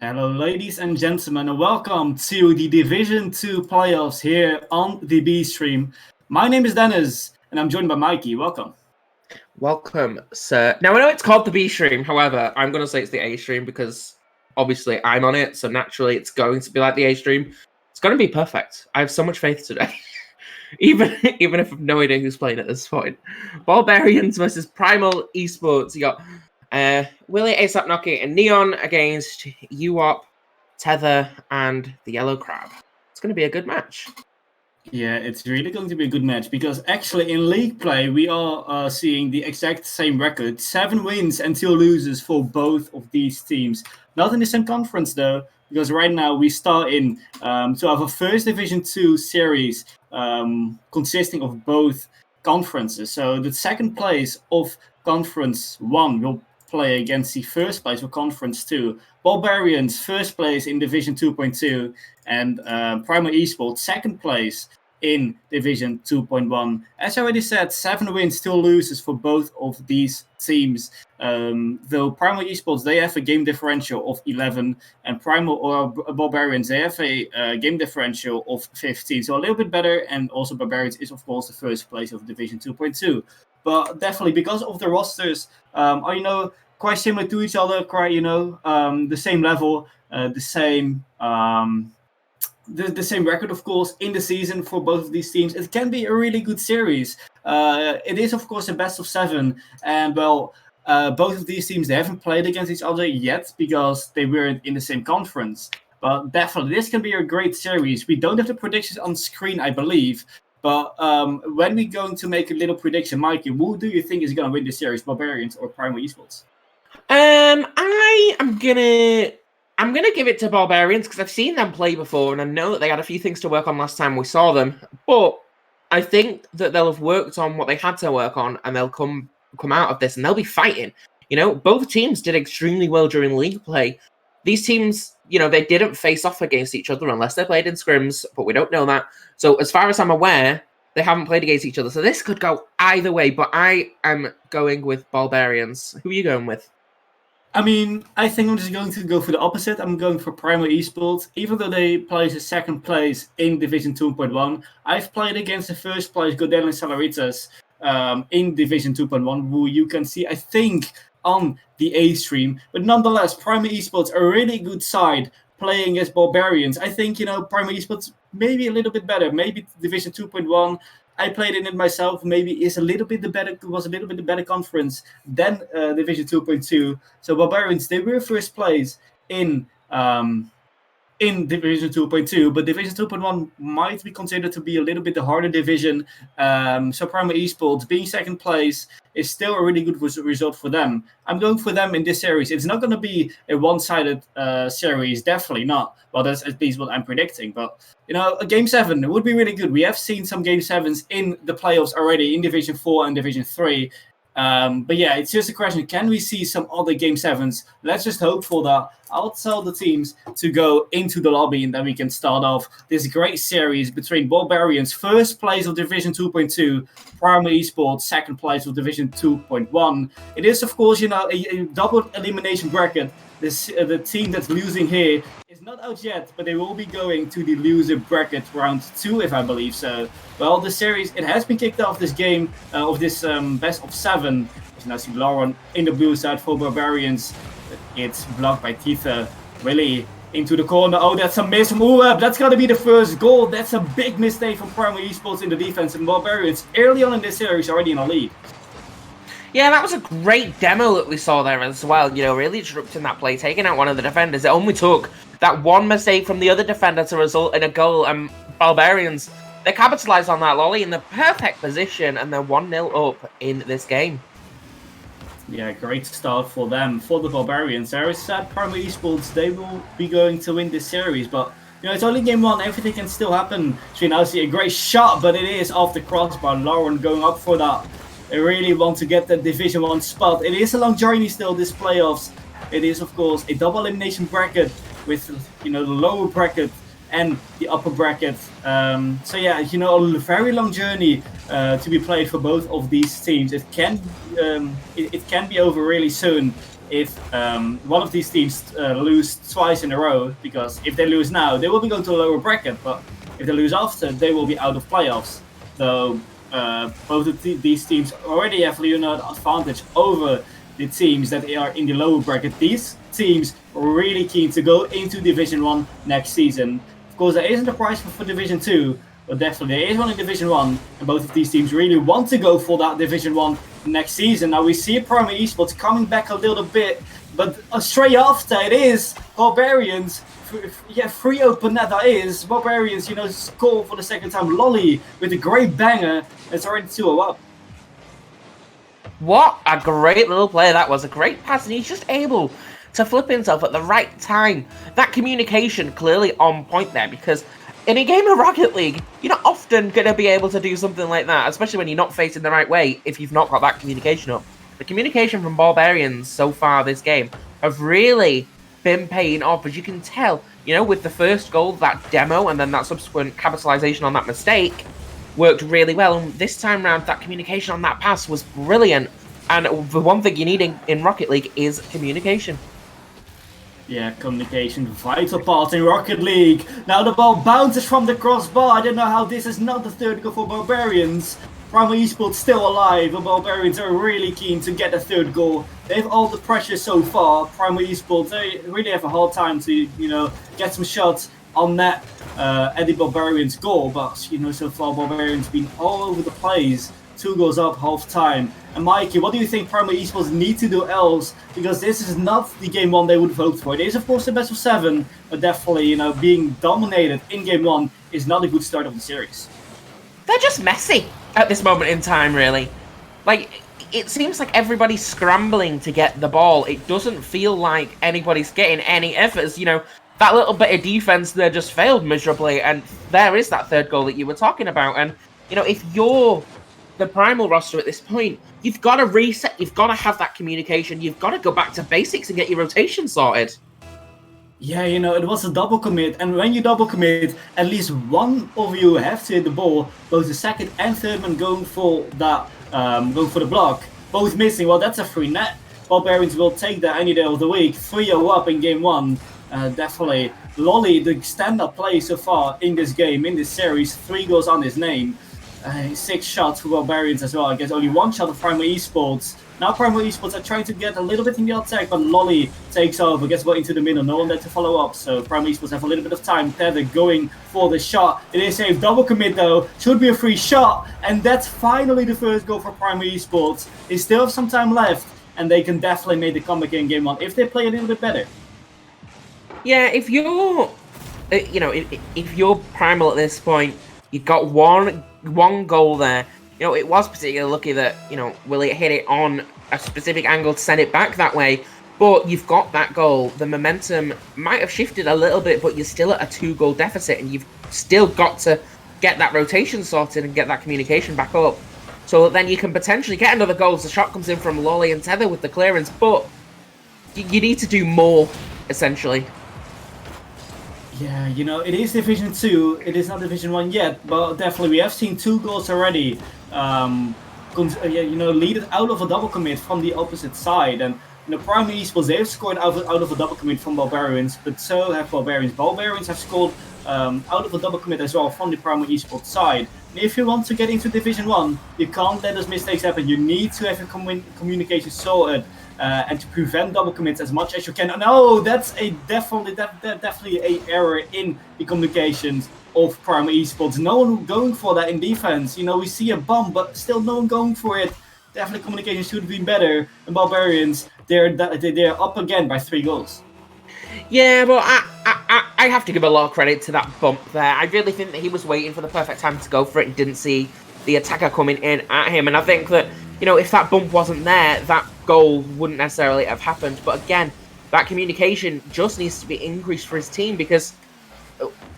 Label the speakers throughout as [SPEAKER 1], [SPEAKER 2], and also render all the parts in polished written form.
[SPEAKER 1] Hello, ladies and gentlemen, and welcome to the Division 2 playoffs here on the B stream. My name is Dennis, and I'm joined by Mikey. Welcome.
[SPEAKER 2] Welcome, sir. Now, I know it's called the B stream, however, I'm going to say it's the A stream because obviously I'm on it, so naturally it's going to be like the A stream. It's going to be perfect. I have so much faith today. even if I have no idea who's playing at this point. Ballbarians versus Primal Esports. You got Willie, ASAP Nocky, and Neon against UOP, Tether, and the Yellow Crab. It's going to be a good match.
[SPEAKER 1] Yeah, it's really going to be a good match because actually in league play we are seeing the exact same record. 7 wins and 2 losses for both of these teams. Not in the same conference though, because right now we start in to have a first Division 2 series consisting of both conferences. So the second place of Conference 1 will play against the first place of Conference 2. Ballbarians, first place in Division 2.2, and Primal Esports, second place in Division 2.1. As I already said, 7 wins, 2 losses for both of these teams. Though Primal Esports, they have a game differential of 11, and Primal or Ballbarians, they have a game differential of 15. So a little bit better, and also Barbarians is, of course, the first place of Division 2.2. But definitely, because of the rosters, are, quite similar to each other, quite, the same level, the same record, of course, in the season for both of these teams. It can be a really good series. It is, of course, a best of 7, and both of these teams, they haven't played against each other yet because they weren't in the same conference. But definitely, this can be a great series. We don't have the predictions on screen, I believe. But when we're going to make a little prediction, Mikey, who do you think is going to win this series, Barbarians or Primal Esports?
[SPEAKER 2] I'm gonna give it to Barbarians because I've seen them play before, and I know that they had a few things to work on last time we saw them. But I think that they'll have worked on what they had to work on, and they'll come out of this, and they'll be fighting. Both teams did extremely well during league play. These teams, they didn't face off against each other unless they played in scrims, but we don't know that. So as far as I'm aware, they haven't played against each other. So this could go either way, but I am going with Ballbarians. Who are you going with?
[SPEAKER 1] I think I'm just going to go for the opposite. I'm going for Primal Esports. Even though they place a second place in Division 2.1, I've played against the first place Godalions in Division 2.1, who you can see, I think, on the A stream. But nonetheless, Primal Esports, a really good side playing as Barbarians. I think, Primal Esports maybe a little bit better. Maybe Division 2.1. I played in it myself. Maybe was a little bit the better conference than Division 2.2. So Barbarians, they were first place in Division 2.2, but Division 2.1 might be considered to be a little bit the harder division. So Primal Esports being second place is still a really good result for them. I'm going for them in this series. It's not going to be a one-sided series, definitely not. Well, that's at least what I'm predicting. But, a Game 7 would be really good. We have seen some Game 7s in the playoffs already in Division 4 and Division 3. But yeah, it's just a question. Can we see some other Game 7s? Let's just hope for that. I'll tell the teams to go into the lobby and then we can start off this great series between Ballbarians, first place of Division 2.2, Primal Esports, second place of Division 2.1. It is, of course, a double elimination bracket. The team that's losing here is not out yet, but they will be going to the loser bracket round 2, if I believe so. Well, the series, it has been kicked off, this game of this best of 7. You now see Lauren in the blue side for Barbarians. It's blocked by Titha. Willie into the corner. Oh, that's a miss from UWeb. That's got to be the first goal. That's a big mistake from Primal Esports in the defense. And Barbarians early on in this series already in a lead.
[SPEAKER 2] Yeah, that was a great demo that we saw there as well. Really disrupting that play, taking out one of the defenders. It only took that one mistake from the other defender to result in a goal. And Barbarians, they capitalized on that lolly in the perfect position, and they're 1-0 up in this game.
[SPEAKER 1] Yeah, great start for them, for the Barbarians. There is said Primal Esports, they will be going to win this series, but it's only game 1, everything can still happen. So you now see a great shot, but it is off the crossbar. Lauren going up for that. They really want to get that Division 1 spot. It is a long journey still, this playoffs. It is, of course, a double elimination bracket with, the lower bracket and the upper bracket. So yeah, a very long journey to be played for both of these teams. It can be over really soon. if one of these teams lose twice in a row, because if they lose now, they will be going to a lower bracket, but if they lose after, they will be out of playoffs. So both of these teams already have an advantage over the teams that are in the lower bracket. These teams are really keen to go into Division 1 next season. Of course, there isn't a prize for Division 2, but definitely there is one in Division 1, and both of these teams really want to go for that Division 1 next season. Now we see Primal Esports coming back a little bit, but straight after it is Ballbarians. Yeah, free open net that is. Ballbarians, score for the second time. Lolly with a great banger. It's already 2-0 up.
[SPEAKER 2] What a great little play that was. A great pass, and he's just able to flip himself at the right time. That communication clearly on point there, because in a game of Rocket League, you're not often going to be able to do something like that, especially when you're not facing the right way if you've not got that communication up. The communication from Ballbarians so far this game have really been paying off, as you can tell, with the first goal, that demo, and then that subsequent capitalization on that mistake worked really well. And this time round, that communication on that pass was brilliant. And the one thing you need in Rocket League is communication.
[SPEAKER 1] Yeah, communication, vital part in Rocket League. Now the ball bounces from the crossbar. I don't know how this is not the third goal for Ballbarians. Primal Esports still alive, but Ballbarians are really keen to get a third goal. They have all the pressure so far. Primal Esports, they really have a hard time to, get some shots on net at the Ballbarians goal. But, so far Ballbarians been all over the place. 2 goals up, half time. And Mikey, what do you think Primal Esports need to do else? Because this is not the game 1 they would have hoped for. It is, of course, the best of 7, but definitely, being dominated in game 1 is not a good start of the series.
[SPEAKER 2] They're just messy at this moment in time, really. Like, it seems like everybody's scrambling to get the ball. It doesn't feel like anybody's getting any efforts. That little bit of defense there just failed miserably, and there is that third goal that you were talking about. And, if you're the Primal roster at this point, you've got to reset, you've got to have that communication, you've got to go back to basics and get your rotation sorted.
[SPEAKER 1] Yeah, it was a double commit, and when you double commit, at least one of you have to hit the ball. Both the second and third man going for that, going for the block, both missing. Well, that's a free net. Ballbarians will take that any day of the week. 3-0 up in game 1. Definitely, Lolly, the stand-up play so far in this game, in this series. 3 goals on his name. 6 shots for Ballbarians as well. I guess only 1 shot of Primal Esports. Now Primal Esports are trying to get a little bit in the attack, but Lolly takes over, gets well into the middle. No one there to follow up, so Primal Esports have a little bit of time. Tether going for the shot. It is a double commit though. Should be a free shot, and that's finally the first goal for Primal Esports. They still have some time left, and they can definitely make the comeback in game 1 if they play a little bit better.
[SPEAKER 2] Yeah, if you're, if you're Primal at this point, you've got one goal there. It was particularly lucky that, Willie hit it on a specific angle to send it back that way. But you've got that goal. The momentum might have shifted a little bit, but you're still at a 2-goal deficit, and you've still got to get that rotation sorted and get that communication back up. So then you can potentially get another goal. The shot comes in from Lolly and Tether with the clearance, but you need to do more, essentially.
[SPEAKER 1] Yeah, it is Division 2. It is not Division 1 yet, but definitely we have seen 2 goals already. Lead it out of a double commit from the opposite side. And Primal Esports, they have scored out of a double commit from Ballbarians, but so have Ballbarians. Ballbarians have scored out of a double commit as well from the Primal Esports side. And if you want to get into Division 1, you can't let those mistakes happen. You need to have your communication sorted. And to prevent double commits as much as you can. No, that's definitely a error in the communications of Primal Esports. No one going for that in defense. We see a bump, but still no one going for it. Definitely communication should have been better. And Ballbarians, they're up again by 3 goals.
[SPEAKER 2] Yeah, but I have to give a lot of credit to that bump there. I really think that he was waiting for the perfect time to go for it and didn't see the attacker coming in at him. And I think that, if that bump wasn't there, that goal wouldn't necessarily have happened. But again, that communication just needs to be increased for his team, because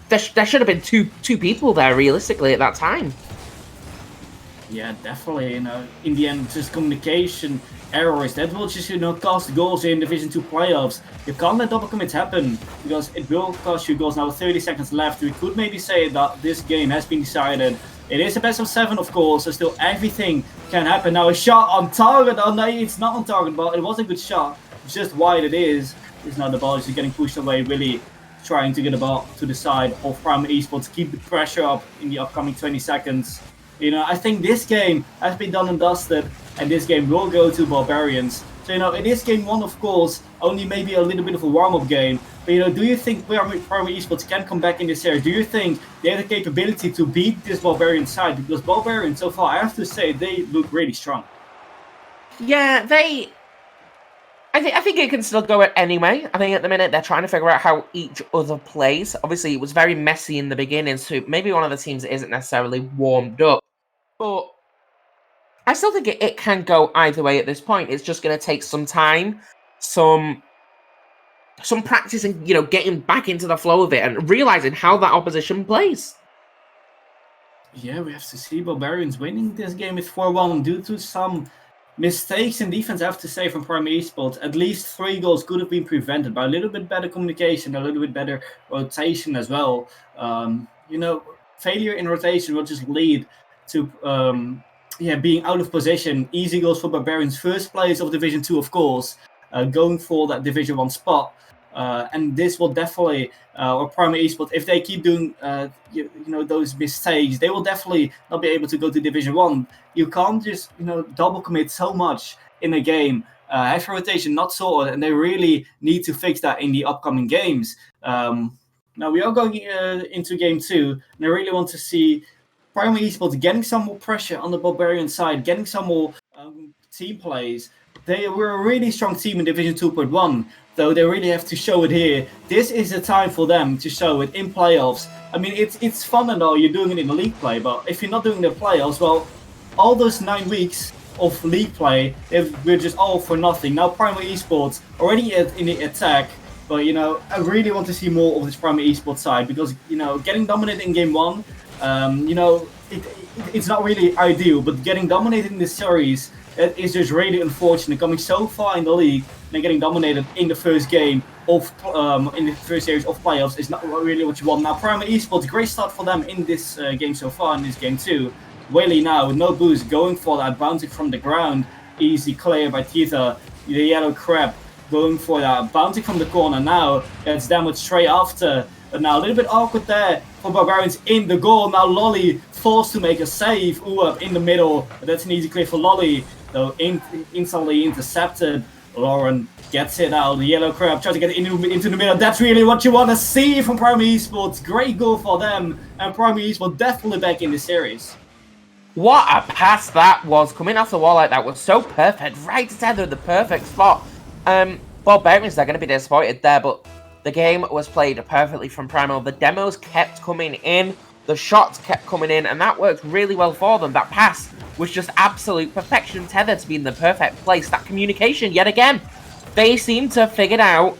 [SPEAKER 2] there should have been two people there realistically at that time.
[SPEAKER 1] Yeah, definitely. In the end, just communication errors that will just cost goals in Division 2 playoffs. You can't let double commits happen, because it will cost you goals. Now 30 seconds left. We could maybe say that this game has been decided. It is a best of 7, of course, so still everything can happen. Now a shot on target. Oh no, it's not on target, but it was a good shot. just wide it is now the ball is just getting pushed away, really trying to get the ball to the side of Primal Esports, keep the pressure up in the upcoming 20 seconds. You know, I think this game has been done and dusted, and this game will go to Ballbarians. So, you know, it is game one, of course, only maybe a little bit of a warm-up game. But, you know, do you think Primal Esports can come back in this series? Do you think they have the capability to beat this Ballbarian side? Because Ballbarians, so far, I have to say, they look really strong.
[SPEAKER 2] Yeah, I think it can still go anyway. I think at the minute they're trying to figure out how each other plays. Obviously, it was very messy in the beginning, so maybe one of the teams isn't necessarily warmed up. But I still think it can go either way at this point. It's just going to take some time, some practice, and, you know, getting back into the flow of it and realizing how that opposition plays.
[SPEAKER 1] Yeah, we have to see Ballbarians winning this game with 4-1 due to some mistakes in defense, I have to say, from Primal Esports. At least 3 goals could have been prevented by a little bit better communication, a little bit better rotation as well. You know, failure in rotation will just lead to being out of position. Easy goals for Ballbarians. First place of Division 2, of course, going for that Division 1 spot. And this will definitely, or Primal Esports, if they keep doing you know, those mistakes, they will definitely not be able to go to Division 1. You can't just, you know, double commit so much in a game. Have your rotation not sorted, and they really need to fix that in the upcoming games. Now we are going into game 2, and I really want to see Primal Esports getting some more pressure on the Ballbarian side, getting some more team plays. They were a really strong team in Division 2.1, though they really have to show it here. This is the time for them to show it in playoffs. I mean, it's fun and all, you're doing it in the league play, but if you're not doing the playoffs, well, all those 9 weeks of league play, we're just all for nothing. Now Primal Esports already in the attack, but, you know, I really want to see more of this Primal Esports side, because, you know, getting dominated in game 1, you know, it's not really ideal, but getting dominated in this series, it is just really unfortunate. Coming so far in the league and getting dominated in the first game of in the first series of playoffs is not really what you want. Now Primal Esports, great start for them in this game so far, in this game 2. Whaley now with no boost, going for that, bouncing from the ground, easy clear by Tita. The yellow crab going for that, bouncing from the corner now, gets damaged straight after. But now a little bit awkward there for Ballbarians in the goal. Now Lolly forced to make a save. Up in the middle, but that's an easy clear for Lolly. Though instantly intercepted. Lauren gets it out. The yellow crab tries to get into the middle. That's really what you want to see from Primal Esports. Great goal for them. And Primal Esports definitely back in the series.
[SPEAKER 2] What a pass that was. Coming off the wall like that was so perfect. Right to Tether, the perfect spot. Ballbarians, they're going to be disappointed there, but the game was played perfectly from Primal. The demos kept coming in. The shots kept coming in, and that worked really well for them. That pass was just absolute perfection. Tether to be in the perfect place. That communication, yet again, they seem to have figured out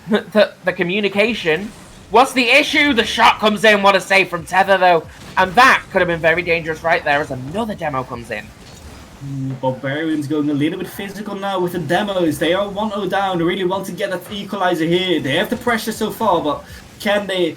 [SPEAKER 2] that the communication was the issue. The shot comes in. What a save from Tether, though. And that could have been very dangerous right there as another demo comes in.
[SPEAKER 1] Ballbarians going a little bit physical now with the demos. They are 1-0 down. They really want to get that equalizer here. They have the pressure so far, but can they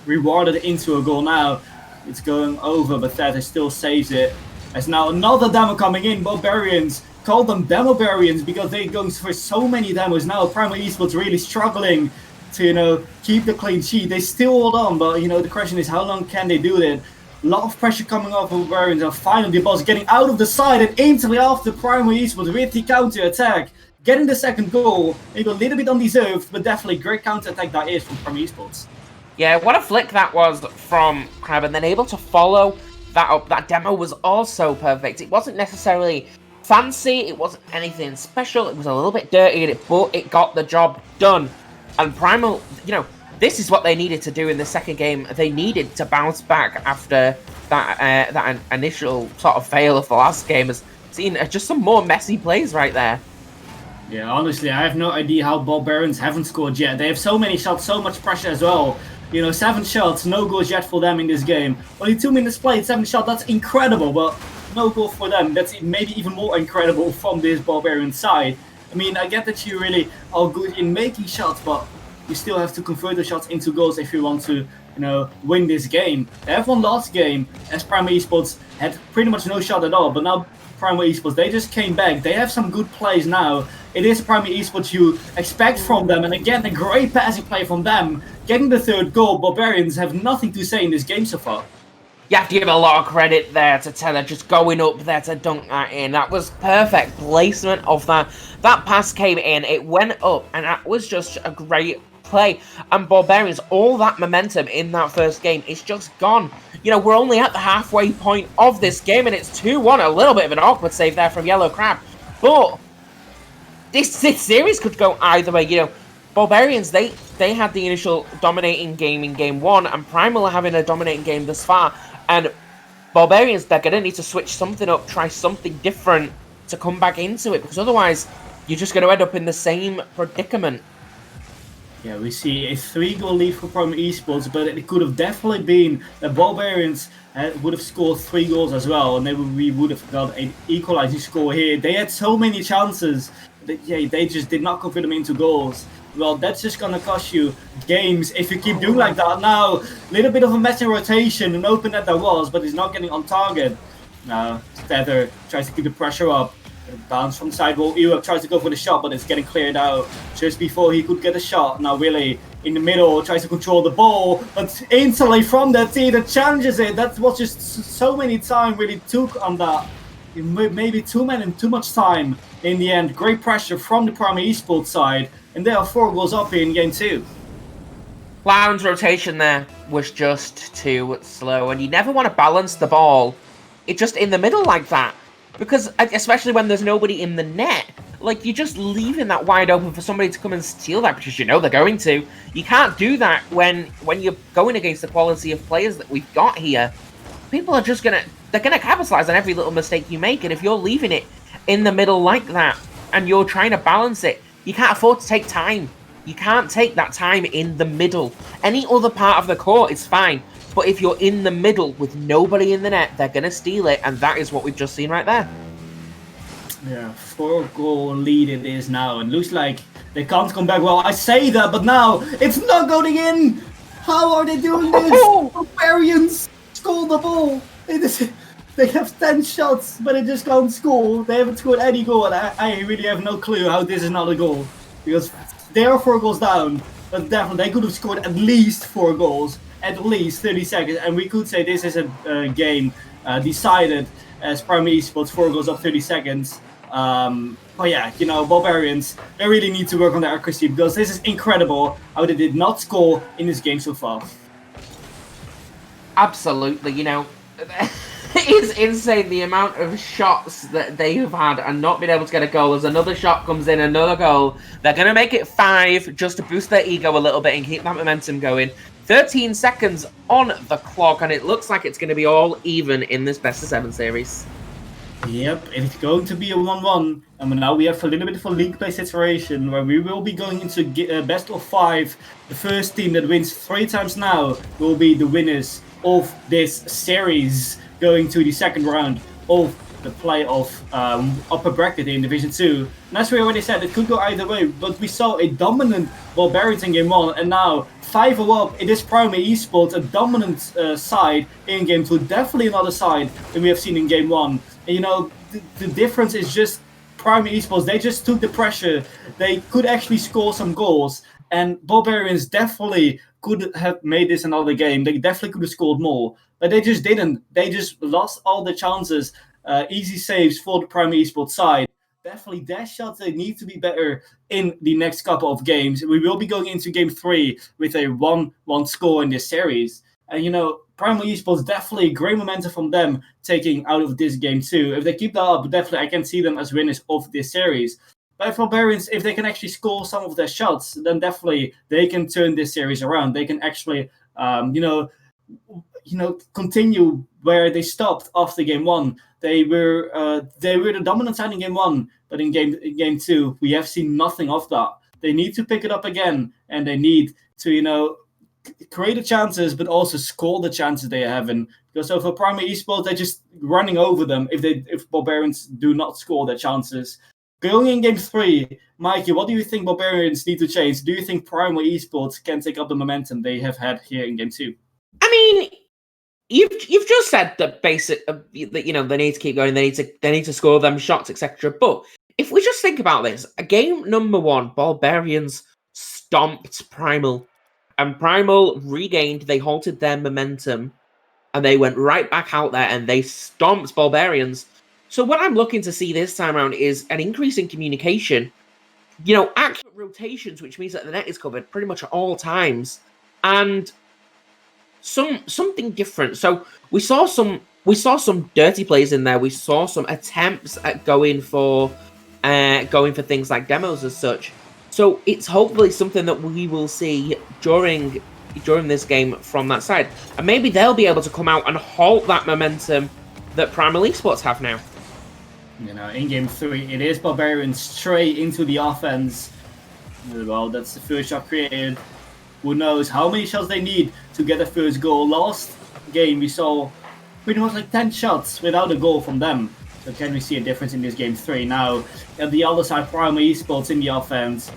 [SPEAKER 1] reward it into a goal now? It's going over, but Tether still saves it. There's now another demo coming in. Ballbarians, call them Demobarians because they're going for so many demos now. Primal Esports really struggling to, you know, keep the clean sheet. They still hold on, but, you know, the question is how long can they do that? A lot of pressure coming off of Ballbarians, and finally the ball's getting out of the side, and instantly after Primal Esports with the counter attack, getting the second goal. Maybe a little bit undeserved, but definitely great counter attack that is from Primal Esports.
[SPEAKER 2] Yeah, what a flick that was from Crab, and then able to follow that up. That demo was also perfect. It wasn't necessarily fancy, it wasn't anything special, it was a little bit dirty, but it got the job done. And Primal, you know, this is what they needed to do in the second game. They needed to bounce back after that initial sort of fail of the last game. Has seen just some more messy plays right there.
[SPEAKER 1] Yeah, honestly, I have no idea how Ballbarians haven't scored yet. They have so many shots, so much pressure as well. You know, 7 shots, no goals yet for them in this game. Only 2 minutes played, 7 shots, that's incredible, but no goal for them. That's maybe even more incredible from this Ballbarian side. I mean, I get that you really are good in making shots, but you still have to convert the shots into goals if you want to, you know, win this game. They have won last game, as Primal Esports had pretty much no shot at all, but now Primal Esports, they just came back. They have some good plays now. it is Primal Esports you expect from them. And again, a great passing play from them. Getting the third goal, Barbarians have nothing to say in this game so far.
[SPEAKER 2] You have to give a lot of credit there to Tether, just going up there to dunk that in. That was perfect placement of that. That pass came in, it went up, and that was just a great play. And Barbarians, all that momentum in that first game is just gone. You know, we're only at the halfway point of this game, and it's 2-1. A little bit of an awkward save there from Yellow Crab. But this series could go either way. You know, Barbarians, they had the initial dominating game in game 1, and Primal are having a dominating game thus far. And Barbarians, they're going to need to switch something up, try something different to come back into it, because otherwise you're just going to end up in the same predicament.
[SPEAKER 1] Yeah, we see a 3-goal lead for Primal Esports, but it could have definitely been that Barbarians would have scored 3 goals as well, and we would have got an equalizing score here. They had so many chances, that, they just did not convert them into goals. Well, that's just going to cost you games if you keep doing like that. Now, a little bit of a messy rotation, an open net there was, but he's not getting on target. Now, Tether tries to keep the pressure up. Bounce from the sidewall. Ewok tries to go for the shot, but it's getting cleared out just before he could get a shot. Now Willie in the middle tries to control the ball, but instantly from that Tether challenges it. That was just so many time really took on that. Maybe too much time in the end. Great pressure from the Primal Esports side, and there are 4 goals up here in game 2.
[SPEAKER 2] Clown's rotation there was just too slow, and you never want to balance the ball. It's just in the middle like that. Because, especially when there's nobody in the net, like, you're just leaving that wide open for somebody to come and steal that, because you know they're going to. You can't do that when you're going against the quality of players that we've got here. People are just they're gonna capitalize on every little mistake you make, and if you're leaving it in the middle like that, and you're trying to balance it, you can't afford to take time. You can't take that time in the middle. Any other part of the court is fine. But if you're in the middle with nobody in the net, they're going to steal it, and that is what we've just seen right there.
[SPEAKER 1] Yeah, 4-goal lead it is now, and looks like they can't come back. Well, I say that, but now it's not going in! How are they doing this? Barbarians score the ball! They have 10 shots, but they just can't score. They haven't scored any goal, and I really have no clue how this is not a goal. Because they are 4 goals down, but definitely they could have scored at least 4 goals. At least 30 seconds, and we could say this is a game decided as Primal Esports 4 goals up 30 seconds. But yeah, you know, Barbarians, they really need to work on their accuracy, because this is incredible how they did not score in this game so far.
[SPEAKER 2] Absolutely, you know, it is insane the amount of shots that they have had and not been able to get a goal. As another shot comes in, another goal, they're going to make it 5 just to boost their ego a little bit and keep that momentum going. 13 seconds on the clock, and it looks like it's going to be all even in this best-of-7 series.
[SPEAKER 1] Yep, it's going to be a 1-1, and now we have a little bit of a league play situation where we will be going into best of 5. The first team that wins 3 times now will be the winners of this series, going to the second round of the playoff upper bracket in Division 2. And as we already said, it could go either way, but we saw a dominant Barbarians in game 1, and now 5-0 up, it is Primal Esports, a dominant side in game 2, definitely another side than we have seen in game 1. And you know, the difference is just Primal Esports, they just took the pressure, they could actually score some goals, and Barbarians definitely could have made this another game, they definitely could have scored more, but they just didn't, they just lost all the chances. Easy saves for the Primal Esports side. Definitely their shots, they need to be better in the next couple of games. We will be going into game 3 with a 1-1 score in this series. And you know, Primal Esports, definitely great momentum from them taking out of this game too. If they keep that up, definitely I can see them as winners of this series. But for Barbarians, if they can actually score some of their shots, then definitely they can turn this series around. They can actually, continue where they stopped after game 1. They were the dominant side in game 1, but in game 2, we have seen nothing of that. They need to pick it up again, and they need to, create the chances, but also score the chances they are having. Because so for Primal Esports, they're just running over them if Barbarians do not score their chances. Going in game 3, Mikey, what do you think Barbarians need to change? Do you think Primal Esports can take up the momentum they have had here in game 2?
[SPEAKER 2] I mean, You've just said that they need to keep going. They need to score them shots, etc. But if we just think about this, game number 1, Ballbarians stomped Primal. And Primal regained, they halted their momentum, and they went right back out there and they stomped Ballbarians. So what I'm looking to see this time around is an increase in communication, accurate rotations, which means that the net is covered pretty much at all times, and something different. So we saw some dirty plays in there. We saw some attempts at going for things like demos as such. So it's hopefully something that we will see during this game from that side. And maybe they'll be able to come out and halt that momentum that Primal Esports have now.
[SPEAKER 1] In game 3, it is Barbarians straight into the offense. Well, that's the first shot created. Who knows how many shots they need to get the first goal. Last game, we saw pretty much like 10 shots without a goal from them. So can we see a difference in this game 3? Now, at the other side, Primal Esports in the offense.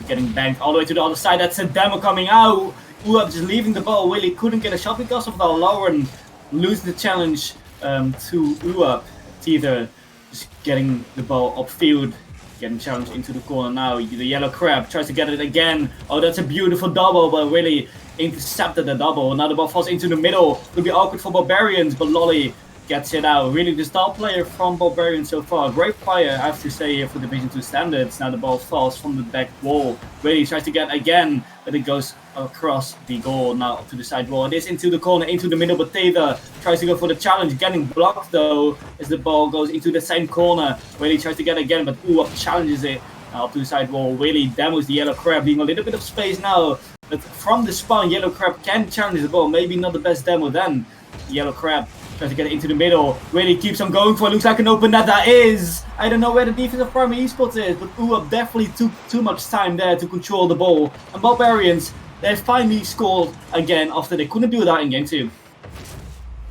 [SPEAKER 1] Getting banked all the way to the other side. That's a demo coming out. Uap just leaving the ball. Really couldn't get a shot because of the Lauren losing the challenge to Uap. Teether just getting the ball upfield. Getting challenged into the corner now. The yellow crab tries to get it again. Oh, that's a beautiful double, but really intercepted the double. Now the ball falls into the middle. It'll be awkward for Barbarians, but Lolly gets it out. Really the star player from Barbarians so far. Great player, I have to say, here for Division 2 standards. Now the ball falls from the back wall. Really tries to get again, but it goes across the goal. Now up to the side wall. It is into the corner, into the middle, but Taylor tries to go for the challenge. Getting blocked though, as the ball goes into the same corner. Really tries to get again, but Uap challenges it. Now up to the side wall. Really demos the yellow crab, leaving a little bit of space now. But from the spawn, yellow crab can challenge the ball. Maybe not the best demo then. Yellow crab tries to get it into the middle. Really keeps on going for it. Looks like an open net. That is. I don't know where the defense of Primal Esports is, but Uap definitely took too much time there to control the ball. And Barbarians, they finally scored again after they couldn't do that in game 2.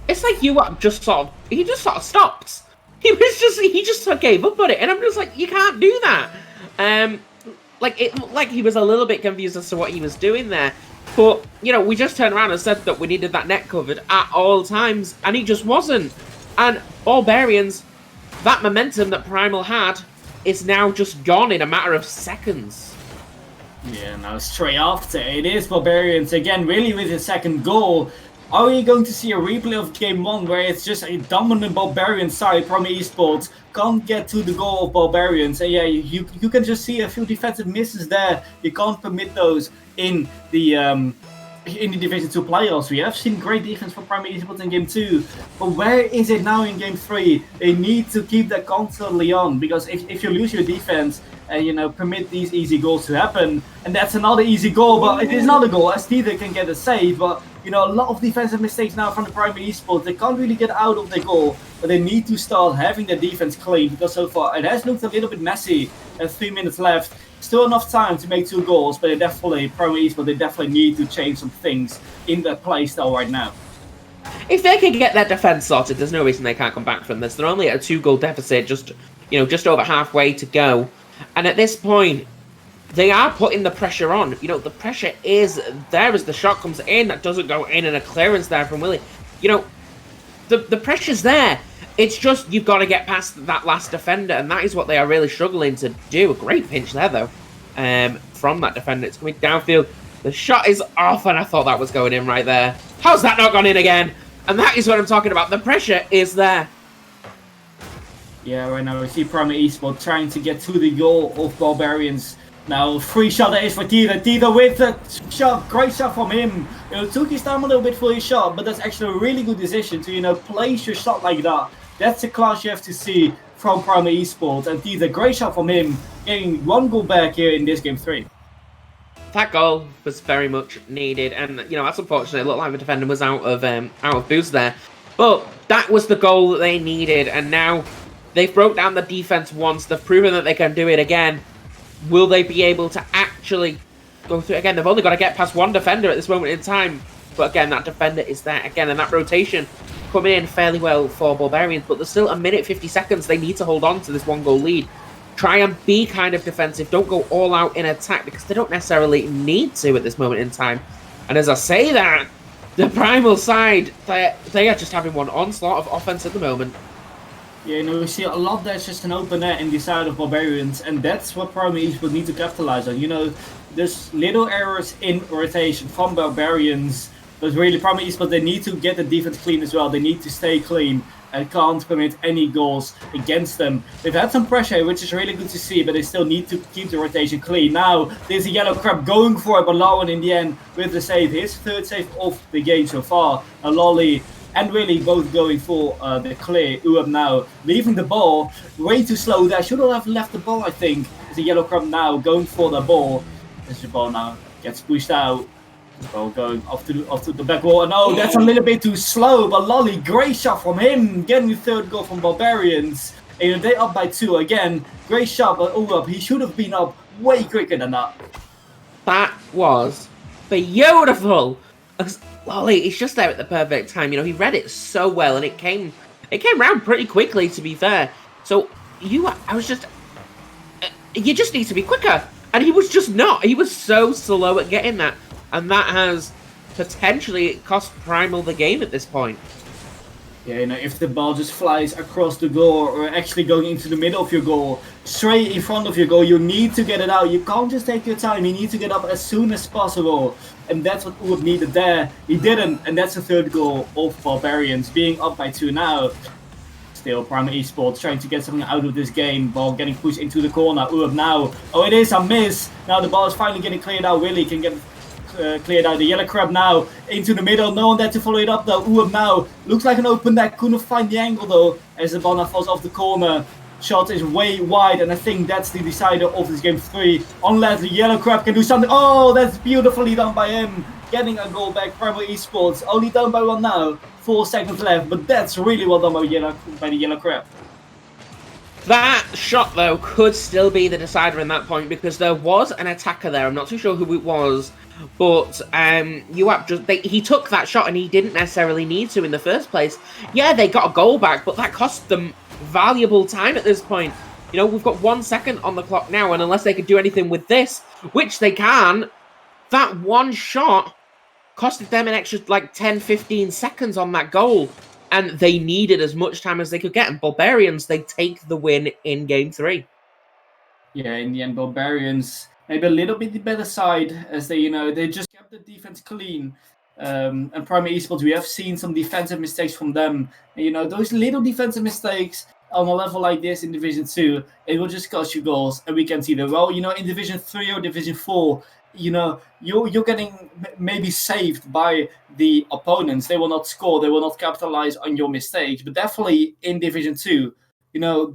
[SPEAKER 2] It's like Uap just sort of stopped. He just gave up on it, and I'm just like, you can't do that. Like it looked like he was a little bit confused as to what he was doing there. But, we just turned around and said that we needed that net covered at all times, and he just wasn't. And Ballbarians, that momentum that Primal had, is now just gone in a matter of seconds.
[SPEAKER 1] Yeah, now straight after, it is Barbarians again, really with his second goal. Are we going to see a replay of game 1 where it's just a dominant Barbarian side? Primal Esports can't get to the goal of Barbarians, and yeah, you can just see a few defensive misses there. You can't permit those in the Division 2 playoffs. We have seen great defense from Primal Esports in game 2, but where is it now in game 3? They need to keep that constantly on, because if you lose your defense and permit these easy goals to happen, and that's another easy goal, but it is not a goal as Teether can get a save, but a lot of defensive mistakes now from the Primal Esports. They can't really get out of the goal, but they need to start having the defense clean, because so far it has looked a little bit messy. 3 minutes left. Still enough time to make 2 goals, but Primal Esports, they definitely need to change some things in their play style right now.
[SPEAKER 2] If they can get their defense sorted, there's no reason they can't come back from this. They're only at a 2-goal deficit, just over halfway to go. And at this point, they are putting the pressure on. The pressure is there as the shot comes in. That doesn't go in, and a clearance there from Willie. The pressure's there. It's just you've got to get past that last defender, and that is what they are really struggling to do. A great pinch there, though, from that defender. It's coming downfield. The shot is off, and I thought that was going in right there. How's that not gone in again? And that is what I'm talking about. The pressure is there.
[SPEAKER 1] Yeah, right now we see Primal Esports trying to get to the goal of Barbarians. Now, free shot that is for Teether. Teether with a shot, great shot from him. Took his time a little bit for his shot, but that's actually a really good decision to, place your shot like that. That's the class you have to see from Primal Esports. And Teether, great shot from him, getting 1 goal back here in this game 3.
[SPEAKER 2] That goal was very much needed, and that's unfortunate. It looked like the defender was out of boost there, but that was the goal that they needed, and now they've broke down the defense once. They've proven that they can do it again. Will they be able to actually go through it again? They've only got to get past 1 defender at this moment in time, but again, that defender is there again, and that rotation coming in fairly well for Barbarians. But there's still 1 minute 50 seconds. They need to hold on to this 1-goal lead. Try and be kind of defensive. Don't go all out in attack, because they don't necessarily need to at this moment in time. And as I say that, the Primal side, they are just having one onslaught of offense at the moment.
[SPEAKER 1] Yeah, we see a lot that's just an open net in the side of Barbarians, and that's what Primal Esports need to capitalize on. There's little errors in rotation from Barbarians, but really Primal Esports, they need to get the defense clean as well. They need to stay clean and can't commit any goals against them. They've had some pressure, which is really good to see, but they still need to keep the rotation clean. Now, there's a yellow crab going for it, but Lauren in the end with the save. His third save of the game so far. A Lolly and really both going for the clear. Uab now leaving the ball way too slow there. Should have left the ball, I think. It's a yellow crab now going for the ball. As the ball now gets pushed out. The ball going off to the back wall. No, that's a little bit too slow. But Lolly, great shot from him. Getting the third goal from Barbarians. And they up by 2 again. Great shot, but Uab, he should have been up way quicker than that.
[SPEAKER 2] That was beautiful. Lolly, he's just there at the perfect time. He read it so well, and it came round pretty quickly, to be fair. So you just need to be quicker, and he was just not. He was so slow at getting that, and that has potentially cost Primal the game at this point.
[SPEAKER 1] Yeah, if the ball just flies across the goal or actually going into the middle of your goal, straight in front of your goal, you need to get it out. You can't just take your time. You need to get up as soon as possible. And that's what Uab needed there. He didn't, and that's the third goal of Barbarians, being up by 2 now. Still, Primal Esports trying to get something out of this game. Ball getting pushed into the corner. Uab now. Oh, it is a miss. Now the ball is finally getting cleared out. Willie can get cleared out. The yellow crab now into the middle. No one there to follow it up though. Uab now looks like an open net. Couldn't find the angle though as the ball now falls off the corner. Shot is way wide, and I think that's the decider of this game 3. Unless the yellow crab can do something. Oh, that's beautifully done by him. Getting a goal back. Primal Esports only down by 1 now. 4 seconds left, but that's really well done by the yellow crab.
[SPEAKER 2] That shot, though, could still be the decider in that point, because there was an attacker there. I'm not too sure who it was, but he took that shot, and he didn't necessarily need to in the first place. Yeah, they got a goal back, but that cost them valuable time at this point. We've got 1 second on the clock now, and unless they could do anything with this, which they can, that one shot costed them an extra 10-15 seconds on that goal, and they needed as much time as they could get. And Barbarians, they take the win in game 3.
[SPEAKER 1] Yeah, in the end, Barbarians maybe a little bit the better side, as they just kept the defense clean. And Primal Esports, we have seen some defensive mistakes from them. And, those little defensive mistakes on a level like this in Division 2, it will just cost you goals, and we can see that. Well, in Division 3 or Division 4, you're getting maybe saved by the opponents. They will not score, they will not capitalize on your mistakes. But definitely in Division 2,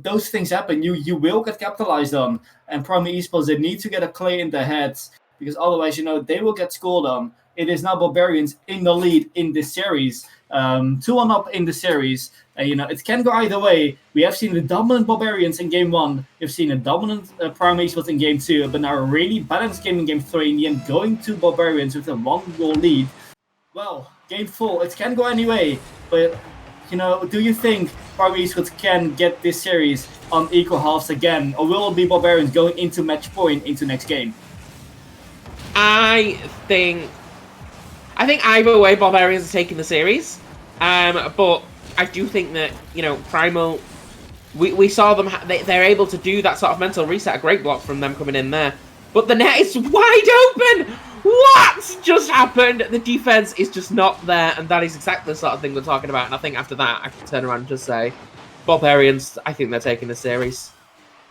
[SPEAKER 1] those things happen. You will get capitalized on. And Primal Esports, they need to get a clear in their heads, because otherwise, they will get scored on. It is now Barbarians in the lead in this series. 2-1 up in the series. It can go either way. We have seen the dominant Barbarians in game 1. We've seen a dominant Primal Esports in game 2, but now a really balanced game in game 3. In the end, going to Barbarians with a 1-goal lead. Well, game 4, it can go any way. But, do you think Primal Esports can get this series on equal halves again? Or will it be Barbarians going into match point into next game?
[SPEAKER 2] I think either way, Barbarians are taking the series. But I do think that, Primal, we saw them, they're able to do that sort of mental reset. A great block from them coming in there. But the net is wide open! What just happened? The defense is just not there, and that is exactly the sort of thing we're talking about. And I think after that, I can turn around and just say, Barbarians, I think they're taking the series.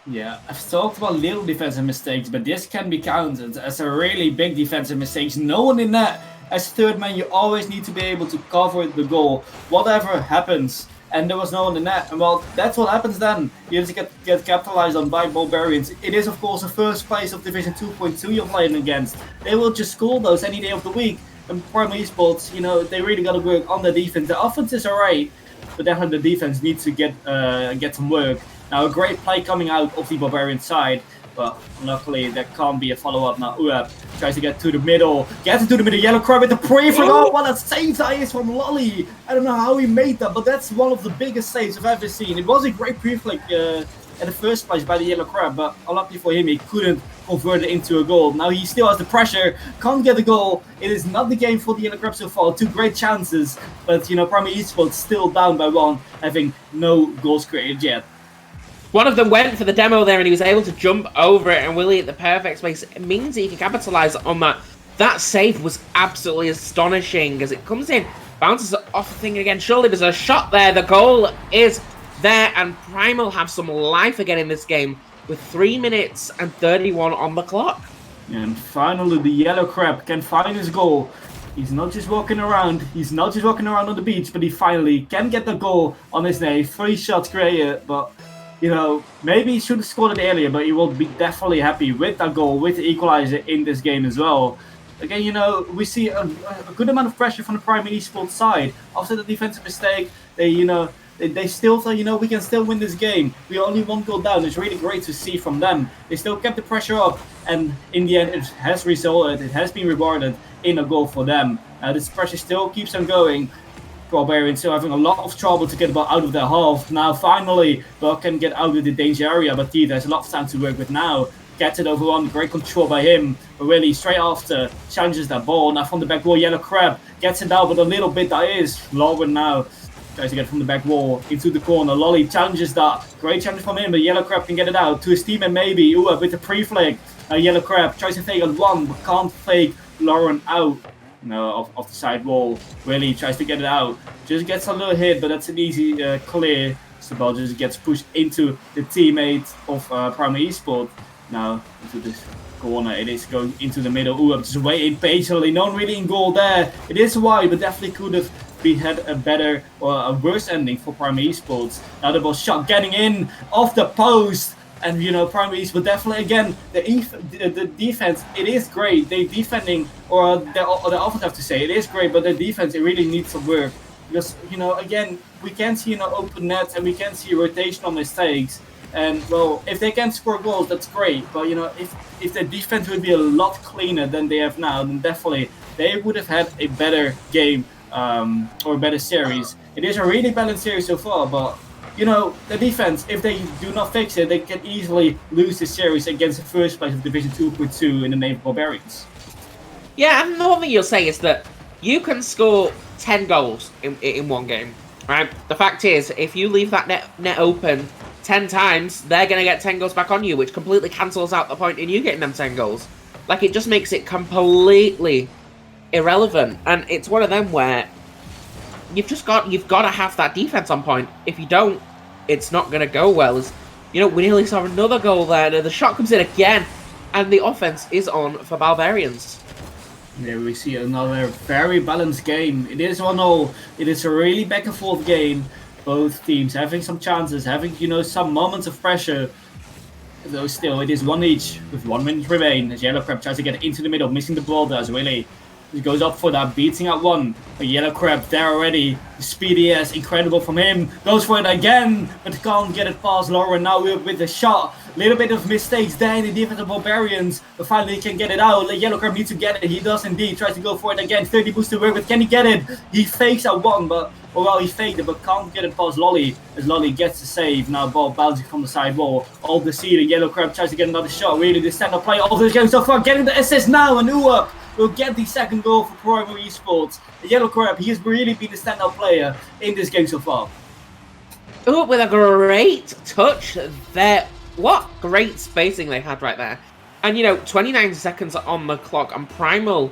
[SPEAKER 1] Yeah, I've talked about little defensive mistakes, but this can be counted as a really big defensive mistake. No one in net. As third man, you always need to be able to cover the goal, whatever happens. And there was no one in net. And well, that's what happens then. You just get capitalized on by Barbarians. It is, of course, the first place of Division 2.2 you're playing against. They will just score those any day of the week. And Primal Esports, they really got to work on the defense. The offense is alright, but definitely the defense needs to get some work. Now, a great play coming out of the Barbarian side. But luckily, there can't be a follow-up now. Uab tries to get to the middle. Gets into the middle. Yellow crab with the pre-flag. Oh, what a save that is from Lolly. I don't know how he made that, but that's one of the biggest saves I've ever seen. It was a great pre-flag at the first place by the yellow crab, but unluckily for him, he couldn't convert it into a goal. Now he still has the pressure, can't get the goal. It is not the game for the Yellow Crab so far. 2 great chances, but Primal Esports still down by 1, having no goals created yet.
[SPEAKER 2] One of them went for the demo there, and he was able to jump over it, and Willie at the perfect space. It means he can capitalize on that. That save was absolutely astonishing as it comes in, bounces off the thing again. Surely there's a shot there. The goal is there, and Primal have some life again in this game with 3 minutes and 31 on the clock.
[SPEAKER 1] And finally, the Yellow Crab can find his goal. He's not just walking around. He's not just walking around on the beach, but he finally can get the goal on his name. 3 shots created, but maybe he should have scored it earlier, but he will be definitely happy with that goal, with the equalizer in this game as well. Again, we see a good amount of pressure from the Primal Esports side. After the defensive mistake, they still thought, we can still win this game. We only 1 goal down. It's really great to see from them. They still kept the pressure up, and in the end, it has resulted. It has been rewarded in a goal for them. This pressure still keeps them going. Ballbarians still having a lot of trouble to get the ball out of their half. Now, finally, ball can get out of the danger area, but T, there's a lot of time to work with now. Gets it over on, great control by him. But really, straight after, challenges that ball. Now from the back wall, Yellow Crab gets it out, but a little bit that is. Lauren now tries to get from the back wall into the corner. Lolly challenges that. Great challenge from him, but Yellow Crab can get it out. To his teammate maybe. Ooh, with the pre-flag. Yellow Crab tries to fake on 1, but can't fake Lauren out. Off the side wall. Really tries to get it out. Just gets a little hit, but that's an easy clear. So the ball just gets pushed into the teammate of Primal Esports. Now into this corner, it is going into the middle. Ooh, I'm just waiting patiently. No one really in goal there. It is wide, but definitely could have had a better or a worse ending for Primal Esports. Now the ball shot getting in off the post. And Primal Esports definitely again the defense. It is great. They defending or the offense have to say it is great, but the defense it really needs some work because again we can see open nets and we can see rotational mistakes. And well, if they can score goals, that's great. But if the defense would be a lot cleaner than they have now, then definitely they would have had a better game or a better series. It is a really balanced series so far, but the defense, if they do not fix it, they can easily lose the series against the first place of Division 2.2 in the name of Ballbarians.
[SPEAKER 2] Yeah, and the one thing you'll say is that you can score 10 goals in one game, right? The fact is, if you leave that net open 10 times, they're going to get 10 goals back on you, which completely cancels out the point in you getting them 10 goals. Like, it just makes it completely irrelevant. And it's one of them where you've got to have that defense on point. If you don't, it's not going to go well. We nearly saw another goal there. The shot comes in again, and the offense is on for Ballbarians.
[SPEAKER 1] There we see another very balanced game. It is 1-0. It is a really back and forth game. Both teams having some chances, having some moments of pressure. Though still, it is 1 each with 1 minute remain. As Yellow Crab tries to get into the middle, missing the ball. Does really. He goes up for that, beating at 1. A Yellow Crab there already. Speedy as incredible from him. Goes for it again, but can't get it past Lauren. Now with the shot. Little bit of mistakes there in the defense of Ballbarians. But finally he can get it out. The Yellow Crab needs to get it. He does indeed. Tries to go for it again. 30 boosts to work with. Can he get it? He fakes at 1, but he faked it, but can't get it past Lolly. As Lolly gets the save. Now ball bouncing from the side wall. All the ceiling. Yellow Crab tries to get another shot. Really the stand-up play of this game so far. Getting the assist now, and Uwap will get the second goal for Primal Esports. The Yellow Crab, he has really been the standout player in this game so far.
[SPEAKER 2] Oh, with a great touch there. What great spacing they had right there. And 29 seconds on the clock, and Primal,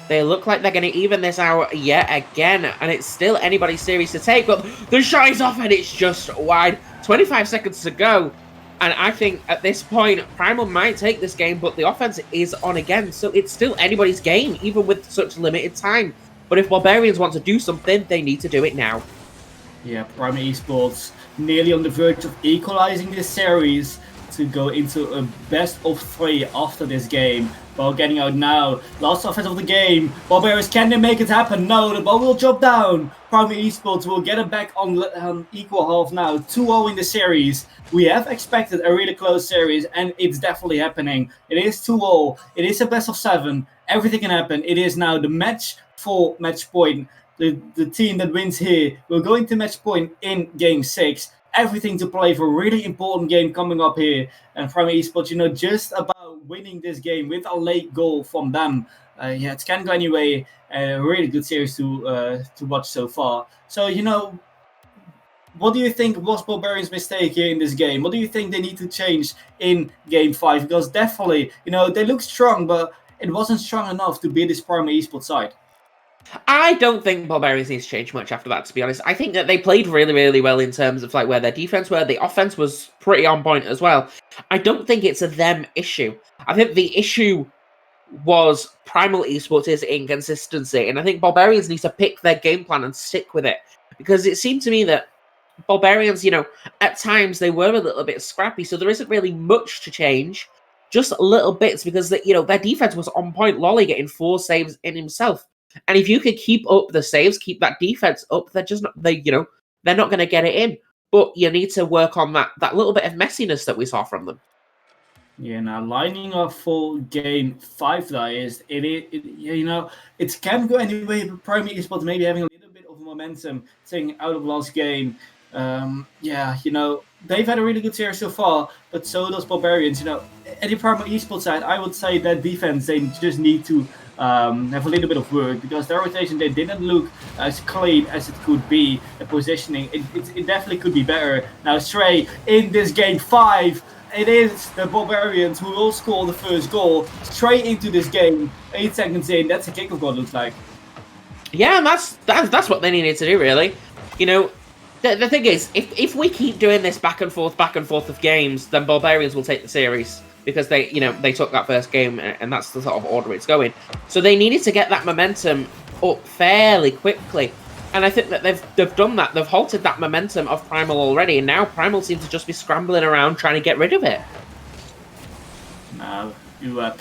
[SPEAKER 2] they look like they're going to even this out yet again, and it's still anybody's series to take, but the shot is off and it's just wide. 25 seconds to go. And I think at this point, Primal might take this game, but the offense is on again. So it's still anybody's game, even with such limited time. But if Ballbarians want to do something, they need to do it now. Yeah,
[SPEAKER 1] Primal Esports nearly on the verge of equalizing this series to go into a best of 3 after this game. Ball getting out now. Last offense of the game. Ballbarians, can they make it happen? No, the ball will drop down. Primal Esports will get it back on equal half now. 2-0 in the series. We have expected a really close series, and it's definitely happening. It is 2-0. It is a best of 7. Everything can happen. It is now the match for match point. The team that wins here will go into match point in game 6. Everything to play for a really important game coming up here. And Primal Esports, just about winning this game with a late goal from them. Yeah, it can go anyway. A really good series to watch so far. So, what do you think was Ballbarians' mistake here in this game? What do you think they need to change in Game 5? Because definitely, they look strong, but it wasn't strong enough to beat this Primal Esports side.
[SPEAKER 2] I don't think Ballbarians needs to change much after that, to be honest. I think that they played really, really well in terms of where their defense were. The offense was pretty on point as well. I don't think it's a them issue. I think the issue was Primal Esports' inconsistency, and I think Ballbarians need to pick their game plan and stick with it. Because it seemed to me that Ballbarians, at times they were a little bit scrappy, so there isn't really much to change. Just little bits, because their defense was on point. Lolly getting 4 saves in himself. And if you could keep up the saves, keep that defense up, they're just not they're not going to get it in. But you need to work on that little bit of messiness that we saw from them.
[SPEAKER 1] Yeah, now lining up for Game 5, that is, it can go anyway. But Primal Esports maybe having a little bit of momentum thing out of last game. They've had a really good series so far, but so does Ballbarians. Any Primal Esports side, I would say that defense, they just need to have a little bit of work, because their rotation, they didn't look as clean as it could be. The positioning, it definitely could be better. Now, Stray, in this Game 5, it is the Ballbarians who will score the first goal straight into this game. 8 seconds in, that's a kickoff goal, looks like.
[SPEAKER 2] Yeah, and that's what they needed to do, really. The thing is, if we keep doing this back and forth of games, then Ballbarians will take the series, because they took that first game, and that's the sort of order it's going. So they needed to get that momentum up fairly quickly, and I think that they've done that. They've halted that momentum of Primal already, and now Primal seems to just be scrambling around trying to get rid of it.
[SPEAKER 1] Now, Uep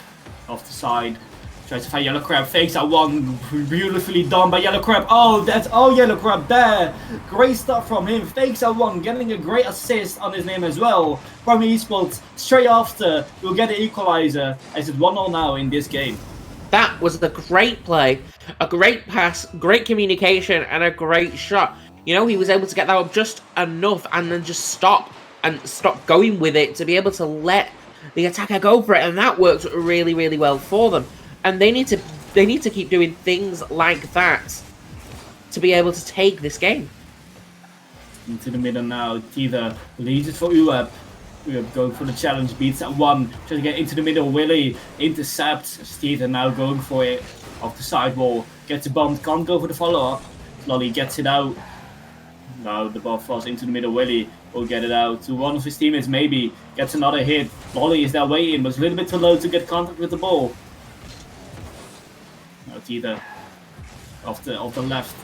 [SPEAKER 1] off the side. Tries to find Yellow Crab, fakes that one, beautifully done by Yellow Crab. Oh, that's all Yellow Crab there. Great stuff from him, fakes that one, getting a great assist on his name as well. Primal Esports, straight after, will get the equalizer, as it's 1-0 now in this game.
[SPEAKER 2] That was a great play, a great pass, great communication, and a great shot. He was able to get that up just enough, and then just stop going with it to be able to let the attacker go for it, and that worked really, really well for them. And they need to keep doing things like that to be able to take this game.
[SPEAKER 1] Into the middle now, Tiva leads it for Uep. Uep going for the challenge, beats that one, trying to get into the middle. Willy intercepts. Steven now going for it off the sidewall, gets a bump, can't go for the follow-up. Lolly gets it out. Now the ball falls into the middle. Willy will get it out to one of his teammates, maybe gets another hit. Lolly is there waiting, but it's a little bit too low to get contact with the ball. Either off the left,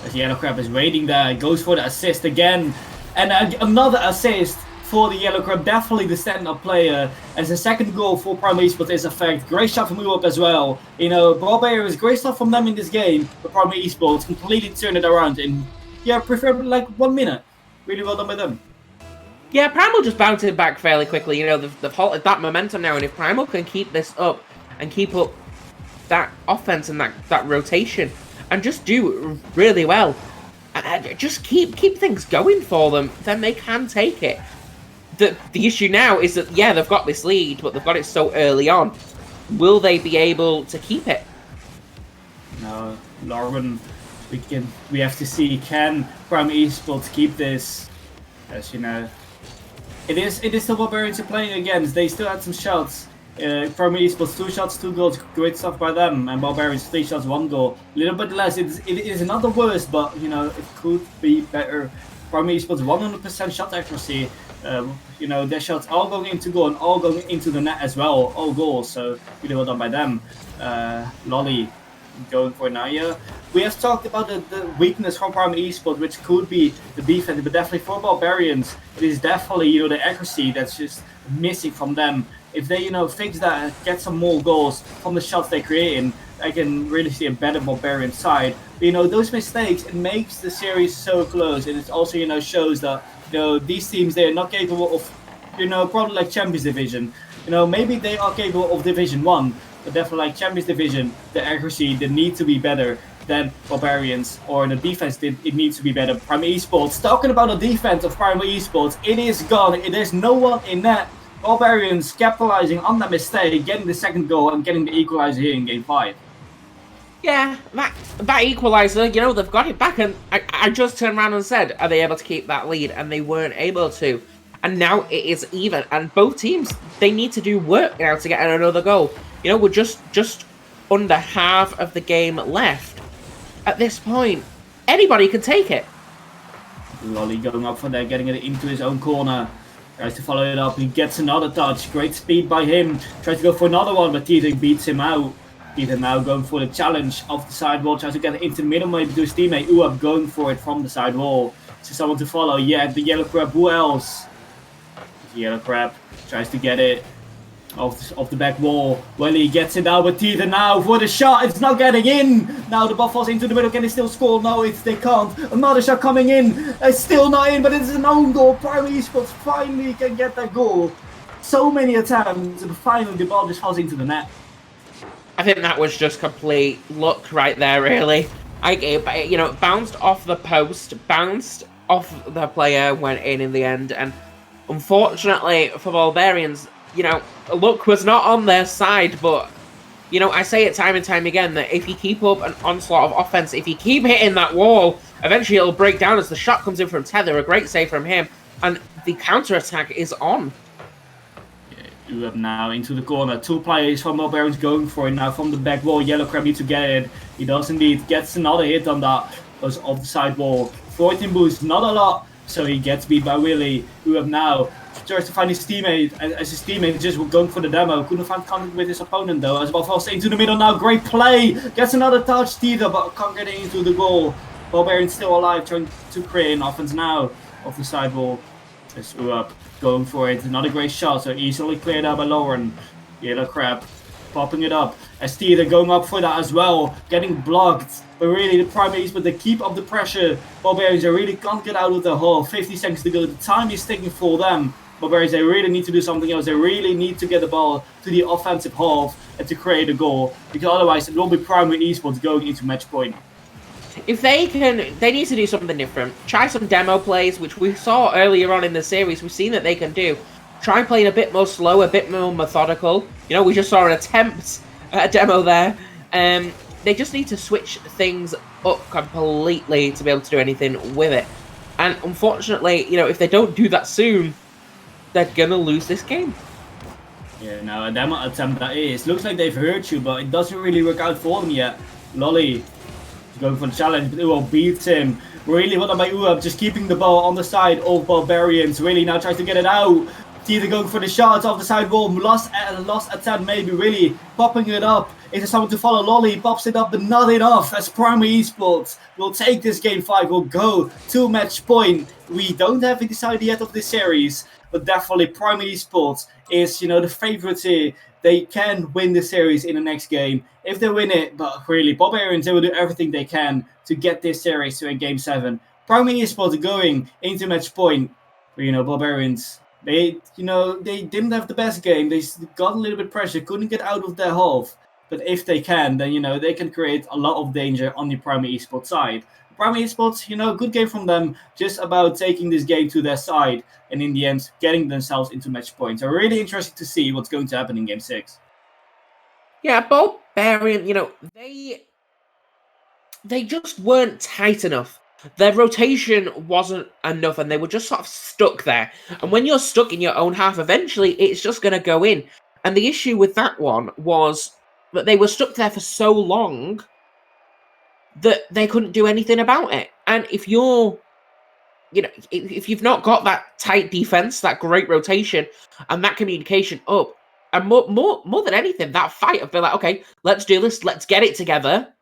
[SPEAKER 1] as Yellow Crab is waiting there, goes for the assist again, and another assist for the Yellow Crab. Definitely the stand-up player, as the second goal for Primal Esports is a fact. Great shot from Uop as well. Ballbarians, great stuff from them in this game, but Primal Esports completely turned it around in, preferably like 1 minute. Really well done by them.
[SPEAKER 2] Yeah, Primal just bounced it back fairly quickly. They've halted that momentum now, and if Primal can keep this up and keep up that offense and that rotation and just do really well, just keep things going for them, then they can take it. The issue now is that they've got this lead, but they've got it so early on. Will they be able to keep it?
[SPEAKER 1] No, Lauren, we have to see, can Primal Esports keep this? As it is the Ballbarians are playing against. They still had some shots. Primal Esports 2 shots, 2 goals, great stuff by them, and Ballbarians 3 shots, 1 goal. A little bit less. It is not the worst, but it could be better. Primal Esports 100% shot accuracy. Their shots all going into goal and all going into the net as well. All goals, so really well done by them. Lolly going for Naya. We have talked about the weakness from Primal Esports, which could be the defense, but definitely for Ballbarians, it is definitely the accuracy that's just missing from them. If they, fix that and get some more goals from the shots they're creating, I can really see a better Ballbarian side. But, those mistakes, it makes the series so close, and it also, shows that, these teams, they're not capable of, probably like Champions Division. Maybe they are capable of Division 1, but definitely like Champions Division, the accuracy, they need to be better than Ballbarians, or the defense, it needs to be better. Primal Esports, talking about the defense of Primal Esports, it is gone. There's no one in net. Ballbarians capitalizing on that mistake, getting the second goal and getting the equalizer here in game 5.
[SPEAKER 2] Yeah, that equalizer, you know, they've got it back, and I just turned around and said, are they able to keep that lead? And they weren't able to. And now it is even, and both teams, they need to do work now to get another goal. You know, we're just under half of the game left. At this point, anybody can take it.
[SPEAKER 1] Lolly going up for that, getting it into his own corner. Tries to follow it up, he gets another touch. Great speed by him. Tries to go for another one, but Teething beats him out. Teething now going for the challenge off the side wall. Tries to get it into the middle, maybe to his teammate. Uab going for it from the side wall. So someone to follow. Yeah, the Yellow Crab, who else? The Yellow Crab tries to get it off the back wall. Well, he gets it out with Teether now for the shot. It's not getting in. Now the ball falls into the middle. Can they still score? No, they can't. Another shot coming in. It's still not in, but it's an own goal. Primal Esports finally can get that goal. So many attempts, and finally the ball just falls into the net.
[SPEAKER 2] I think that was just complete luck right there, really. You know, bounced off the post, bounced off the player, went in the end, and unfortunately for Ballbarians, you know, luck was not on their side, but, you know, I say it time and time again that if you keep up an onslaught of offense, if you keep hitting that wall, eventually it'll break down as the shot comes in from Tether, a great save from him, and the counter-attack is on.
[SPEAKER 1] You have now into the corner. 2 players from Ballbarians going for it now from the back wall. Yellow Crab needs to get it. He does indeed. Gets another hit on that. Goes off the side wall. 14 boost, not a lot. So he gets beat by Willy. Who have now tries to find his teammate. As his teammate just going for the demo. Couldn't find contact with his opponent though. As ball falls into the middle now. Great play. Gets another touch. Teeter, but can't get into the goal. Ballbarians still alive. Trying to create an offense now. Off the side wall. As Uap going for it. Another great shot. So easily cleared out by Lauren. Yellow Crab popping it up. As Teeter going up for that as well. Getting blocked. But really the Primal Esports, they keep up the pressure. Ballbarians, they really can't get out of the hole. 50 seconds to go. The time is ticking for them. Ballbarians, they really need to do something else. They really need to get the ball to the offensive half and to create a goal. Because otherwise it will be Primal Esports going into match point.
[SPEAKER 2] If they need to do something different. Try some demo plays, which we saw earlier on in the series. We've seen that they can do. Try playing a bit more slow, a bit more methodical. You know, we just saw an attempt at a demo there. They just need to switch things up completely to be able to do anything with it. And unfortunately, you know, if they don't do that soon, they're gonna lose this game.
[SPEAKER 1] Yeah, now a demo attempt that is. Looks like they've hurt you, but it doesn't really work out for them yet. Lolly is going for the challenge, but Uab beats him. Really well done by Uab, just keeping the ball on the side of Ballbarians. Really now tries to get it out. Teeter going for the shots off the side wall. Lost attempt maybe, really popping it up. Is there someone to follow? Lolly pops it up, but not enough. As Primal Esports will take this game 5. We'll go to match point. We don't have it decided yet of this series, but definitely Primal Esports is, you know, the favorites here. They can win the series in the next game if they win it. But really, Ballbarians, they will do everything they can to get this series to a game 7. Primal Esports going into match point. But, you know, Ballbarians, they didn't have the best game. They got a little bit pressure, couldn't get out of their half. But if they can, then, you know, they can create a lot of danger on the Primal Esports side. Primal Esports, you know, good game from them, just about taking this game to their side and in the end getting themselves into match points. So really interesting to see what's going to happen in game 6.
[SPEAKER 2] Yeah, Ballbarian, you know, they just weren't tight enough. Their rotation wasn't enough and they were just sort of stuck there. And when you're stuck in your own half, eventually it's just going to go in. And the issue with that one was that they were stuck there for so long that they couldn't do anything about it. And if you're, you know, if you've not got that tight defense, that great rotation, and that communication up, and more than anything, that fight of being like, okay, let's do this, let's get it together,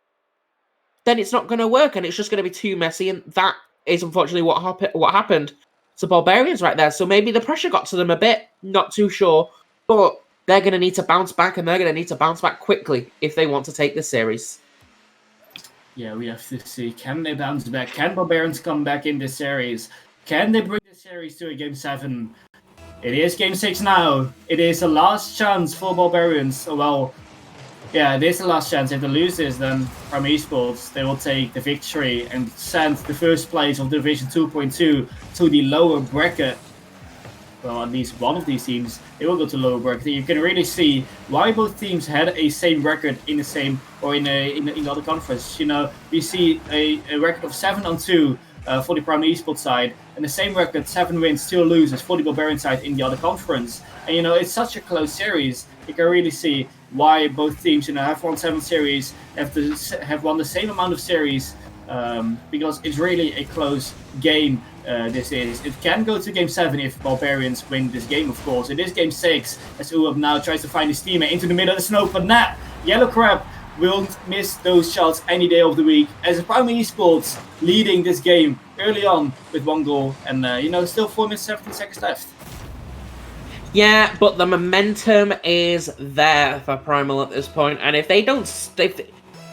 [SPEAKER 2] then it's not going to work, and it's just going to be too messy, and that is unfortunately what happened to Ballbarians right there. So maybe the pressure got to them a bit, not too sure, but they're going to need to bounce back, and they're going to need to bounce back quickly if they want to take this series.
[SPEAKER 1] Yeah, we have to see, can they bounce back? Can Ballbarians come back in this series? Can they bring the series to a game 7? It is game 6 now. It is the last chance for Ballbarians. Well, yeah, it is the last chance. If they lose this, then from Esports, they will take the victory and send the first place of Division 2.2 to the lower bracket. well, at least one of these teams, they will go to lower bracket. You can really see why both teams had a same record in the same or in the other conference. You know, we see a record of 7-2 for the Primal Esports side, and the same record, 7 wins, 2 losses for the Ballbarian side in the other conference. And you know, it's such a close series. You can really see why both teams, you know, have won 7 series, have won the same amount of series, because it's really a close game. This is. It can go to Game 7 if Ballbarians win this game, of course. It is Game 6 as Uab now tries to find his teammate into the middle of the snow, but nah, Yellow Crab won't miss those shots any day of the week. As Primal Esports leading this game early on with 1 goal, and you know, still 4 minutes 17 seconds left.
[SPEAKER 2] Yeah, but the momentum is there for Primal at this point, and if they don't,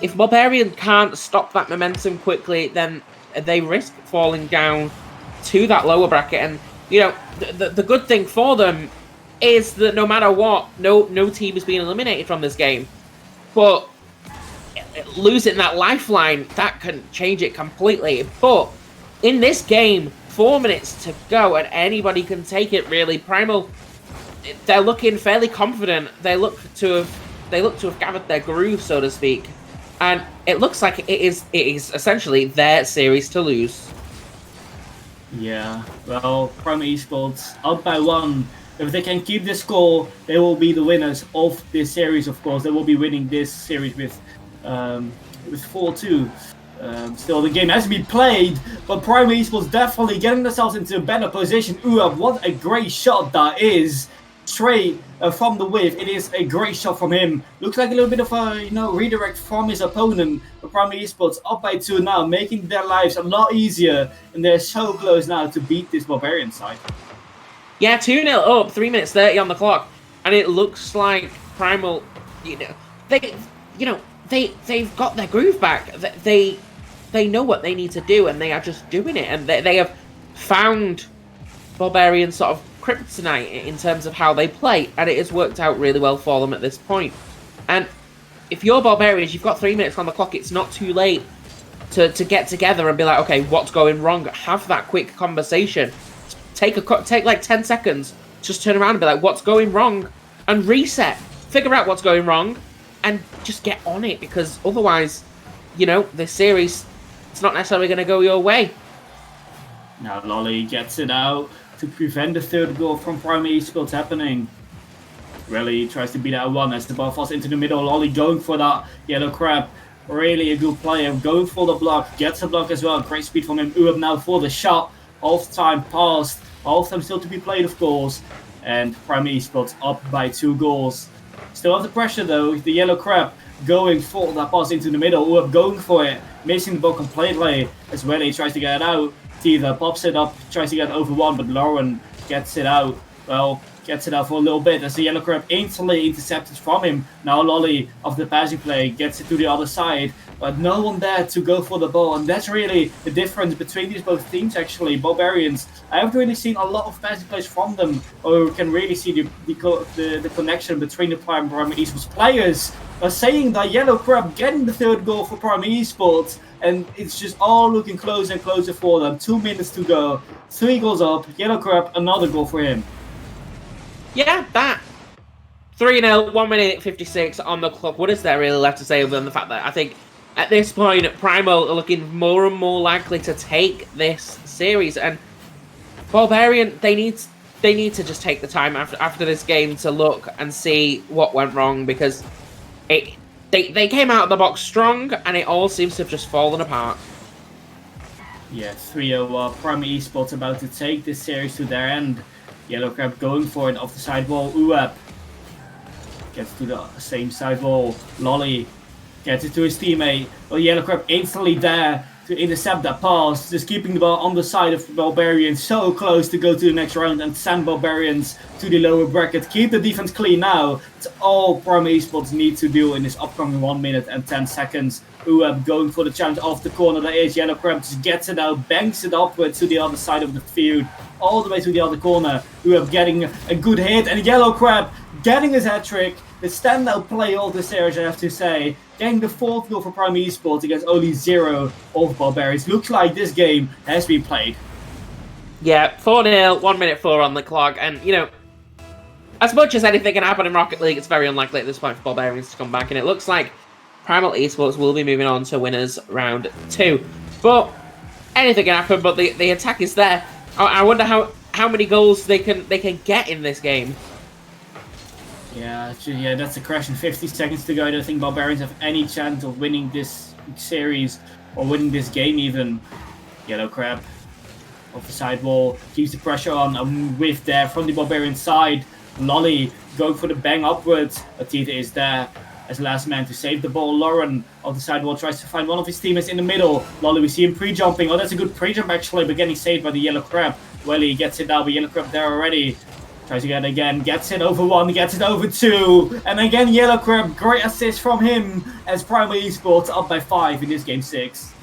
[SPEAKER 2] if Ballbarian can't stop that momentum quickly, then they risk falling down to that lower bracket. And you know, the good thing for them is that no matter what, no team is being eliminated from this game. But losing that lifeline, that can change it completely. But in this game, 4 minutes to go, and anybody can take it really. Primal, they're looking fairly confident. They look to have gathered their groove, so to speak. And it looks like it is essentially their series to lose.
[SPEAKER 1] Yeah, well, Primal Esports up by 1. If they can keep this score, they will be the winners of this series, of course. They will be winning this series with 4-2. Still, the game has been played, but Primal Esports definitely getting themselves into a better position. Uab, what a great shot that is. Straight from the whiff. It is a great shot from him. Looks like a little bit of a, you know, redirect from his opponent. But Primal Esports up by 2 now, making their lives a lot easier, and they're so close now to beat this Ballbarian side.
[SPEAKER 2] Yeah, 2-0 up, 3 minutes 30 on the clock, and it looks like Primal, they've got their groove back. They know what they need to do, and they are just doing it, and they have found Ballbarian sort of kryptonite in terms of how they play, and it has worked out really well for them at this point. And if you're Ballbarians, you've got 3 minutes on the clock. It's not too late to get together and be like, okay, what's going wrong? Have that quick conversation. Take like 10 seconds. Just turn around and be like, what's going wrong? And reset. Figure out what's going wrong, and just get on it, because otherwise, you know, this series, it's not necessarily going to go your way.
[SPEAKER 1] Now Lolly gets it out to prevent the 3rd goal from Primal Esports happening. Really tries to beat out 1 as the ball falls into the middle. Lolly going for that Yellow Crab. Really a good player. Going for the block. Gets a block as well. Great speed from him. Uab now for the shot. Half time passed. Half time still to be played, of course. And Primal Esports up by 2 goals. Still have the pressure though. The Yellow Crab going for that pass into the middle. Uab going for it. Missing the ball completely as well. He tries to get it out. Teether pops it up, tries to get over 1, but Lauren gets it out. Well, gets it out for a little bit as the Yellow Crab instantly intercepted from him. Now Lolly, after the passing play, gets it to the other side, but no one there to go for the ball. And that's really the difference between these both teams, actually. Ballbarians, I haven't really seen a lot of passing plays from them, or can really see the connection between the Primal Esports players. But saying that Yellow Crab getting the 3rd goal for Primal Esports, and it's just all looking closer and closer for them. 2 minutes to go. 3 goals up. Yellow Crab, another goal for him.
[SPEAKER 2] Yeah, that 3-0, 1 minute 56 on the clock. What is there really left to say other than the fact that I think at this point Primal are looking more and more likely to take this series, and Ballbarian, they need to just take the time after this game to look and see what went wrong, because they came out of the box strong, and it all seems to have just fallen apart.
[SPEAKER 1] Yeah, 3-0. Primal Esports about to take this series to their end. Yellow Crab going for it off the side wall. Uab gets to the same side wall. Lolly gets it to his teammate. Well, Yellow Crab instantly there to intercept that pass. Just keeping the ball on the side of Ballbarians. So close to go to the next round and send Ballbarians to the lower bracket. Keep the defense clean now. It's all Primal Esports need to do in this upcoming 1 minute and 10 seconds. Uab going for the challenge off the corner. There is Yellow Crab. Just gets it out. Banks it upward to the other side of the field. All the way to the other corner. Uab getting a good hit. And Yellow Crab getting his hat-trick. The standout play of the series, I have to say. Getting the 4th goal for Primal Esports against only 0 of Ballbarians. Looks like this game has been played.
[SPEAKER 2] Yeah, 4-0, 1 minute 4 on the clock, and as much as anything can happen in Rocket League, it's very unlikely at this point for Barbarians to come back, and it looks like Primal Esports will be moving on to winners round 2. But anything can happen, but the attack is there. I wonder how many goals they can get in this game.
[SPEAKER 1] Yeah, that's the question. 50 seconds to go. I don't think Barbarians have any chance of winning this series or winning this game even. Yellow Crab off the sidewall, keeps the pressure on, a whiff there from the Barbarian side. Lolly going for the bang upwards. Atita is there as last man to save the ball. Lauren off the sidewall tries to find one of his teammates in the middle. Lolly, we see him pre-jumping. Oh, that's a good pre-jump actually, but getting saved by the Yellow Crab. Welly gets it now, but Yellow Crab there already. Tries to get it again, gets it over 1, gets it over 2, and again Yellow Crab, great assist from him as Primal Esports up by 5 in this game 6.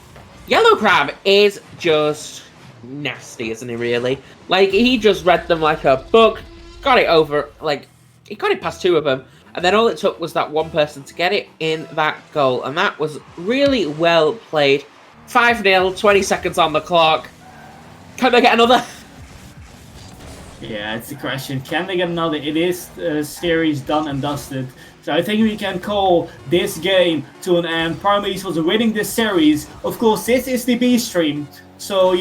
[SPEAKER 2] Yellow Crab is just nasty, isn't he, really? Like, he just read them like a book, got it over, like, he got it past 2 of them, and then all it took was that one person to get it in that goal, and that was really well played. 5-0, 20 seconds on the clock. Can they get another?
[SPEAKER 1] Yeah, it's the question. Can they get another? It is a series done and dusted. So I think we can call this game to an end. Primal Esports winning this series. Of course, this is the B stream. So,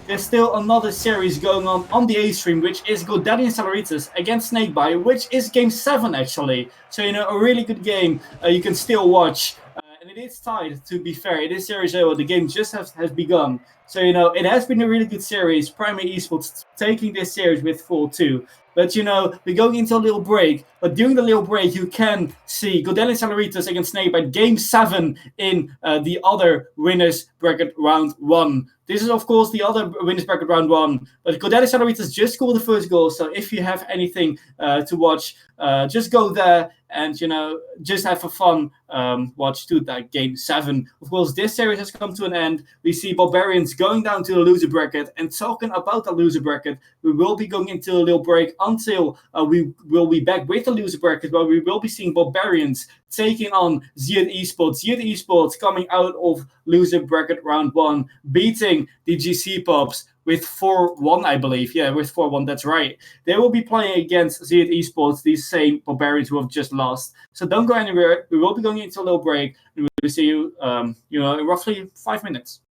[SPEAKER 1] there's still another series going on the A stream, which is Godalions Salaritas against Snakebite, which is game 7 actually. So, a really good game you can still watch. And it is tied, to be fair. It is Series 0. The game just has begun. So, it has been a really good series. Primal Esports taking this series with 4-2. But, we're going into a little break. But during the little break, you can see Godalions Salaritas against Snakebite game 7 in the other winners bracket round 1. This is, of course, the other winners bracket round 1. But Godalions Salaritas just scored the first goal. So if you have anything to watch, just go there and, just have a fun watch to that game 7. Of course, this series has come to an end. We see Barbarians going down to the loser bracket. And talking about the loser bracket, we will be going into a little break until we will be back with the loser bracket, where we will be seeing Barbarians taking on Zed Esports. Zed Esports coming out of loser bracket round 1, beating the GC Pops with 4-1, I believe. Yeah, with 4-1, that's right. They will be playing against Zed Esports, these same Barbarians who have just lost. So don't go anywhere. We will be going into a little break, and we will see you, in roughly 5 minutes.